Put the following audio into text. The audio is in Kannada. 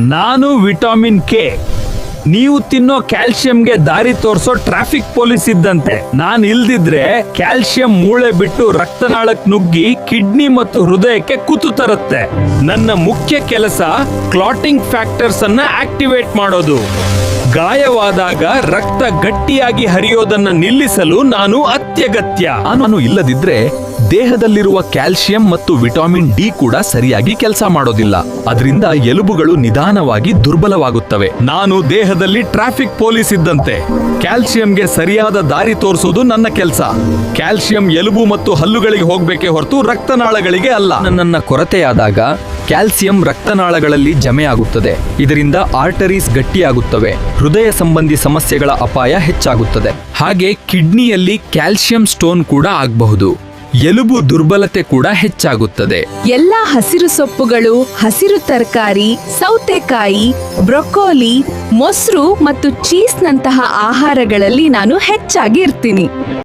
ನಾನು ವಿಟಮಿನ್ ಕೆ. ನೀವು ತಿನ್ನೋ ಕ್ಯಾಲ್ಸಿಯಂಗೆ ದಾರಿ ತೋರಿಸೋ ಟ್ರಾಫಿಕ್ ಪೊಲೀಸ್ ಇದ್ದಂತೆ. ನಾನ್ ಇಲ್ದಿದ್ರೆ ಕ್ಯಾಲ್ಸಿಯಂ ಮೂಳೆ ಬಿಟ್ಟು ರಕ್ತನಾಳಕ್ ನುಗ್ಗಿ ಕಿಡ್ನಿ ಮತ್ತು ಹೃದಯಕ್ಕೆ ಕುತ್ತು ತರುತ್ತೆ. ನನ್ನ ಮುಖ್ಯ ಕೆಲಸ ಕ್ಲಾಟಿಂಗ್ ಫ್ಯಾಕ್ಟರ್ಸ್ ಅನ್ನ ಆಕ್ಟಿವೇಟ್ ಮಾಡೋದು. ಗಾಯವಾದಾಗ ರಕ್ತ ಗಟ್ಟಿಯಾಗಿ ಹರಿಯೋದನ್ನ ನಿಲ್ಲಿಸಲು ನಾನು ಅತ್ಯಗತ್ಯ. ನಾನು ಇಲ್ಲದಿದ್ರೆ ದೇಹದಲ್ಲಿರುವ ಕ್ಯಾಲ್ಸಿಯಂ ಮತ್ತು ವಿಟಮಿನ್ ಡಿ ಕೂಡ ಸರಿಯಾಗಿ ಕೆಲಸ ಮಾಡೋದಿಲ್ಲ. ಅದರಿಂದ ಎಲುಬುಗಳು ನಿಧಾನವಾಗಿ ದುರ್ಬಲವಾಗುತ್ತವೆ. ನಾನು ದೇಹದಲ್ಲಿ ಟ್ರಾಫಿಕ್ ಪೊಲೀಸ್ ಇದ್ದಂತೆ. ಕ್ಯಾಲ್ಸಿಯಂಗೆ ಸರಿಯಾದ ದಾರಿ ತೋರಿಸೋದು ನನ್ನ ಕೆಲಸ. ಕ್ಯಾಲ್ಸಿಯಂ ಎಲುಬು ಮತ್ತು ಹಲ್ಲುಗಳಿಗೆ ಹೋಗ್ಬೇಕೆ ಹೊರತು ರಕ್ತನಾಳಗಳಿಗೆ ಅಲ್ಲ. ನನ್ನ ಕೊರತೆಯಾದಾಗ ಕ್ಯಾಲ್ಸಿಯಂ ರಕ್ತನಾಳಗಳಲ್ಲಿ ಜಮೆಯಾಗುತ್ತದೆ. ಇದರಿಂದ ಆರ್ಟರೀಸ್ ಗಟ್ಟಿಯಾಗುತ್ತವೆ. ಹೃದಯ ಸಂಬಂಧಿ ಸಮಸ್ಯೆಗಳ ಅಪಾಯ ಹೆಚ್ಚಾಗುತ್ತದೆ. ಹಾಗೆ ಕಿಡ್ನಿಯಲ್ಲಿ ಕ್ಯಾಲ್ಸಿಯಂ ಸ್ಟೋನ್ ಕೂಡ ಆಗಬಹುದು. ಎಲುಬು ದುರ್ಬಲತೆ ಕೂಡ ಹೆಚ್ಚಾಗುತ್ತದೆ. ಎಲ್ಲಾ ಹಸಿರು ಸೊಪ್ಪುಗಳು, ಹಸಿರು ತರಕಾರಿ, ಸೌತೆಕಾಯಿ, ಬ್ರೊಕೊಲಿ, ಮೊಸರು ಮತ್ತು ಚೀಸ್ ನಂತಹ ಆಹಾರಗಳಲ್ಲಿ ನಾನು ಹೆಚ್ಚಾಗಿ ಇರ್ತೀನಿ.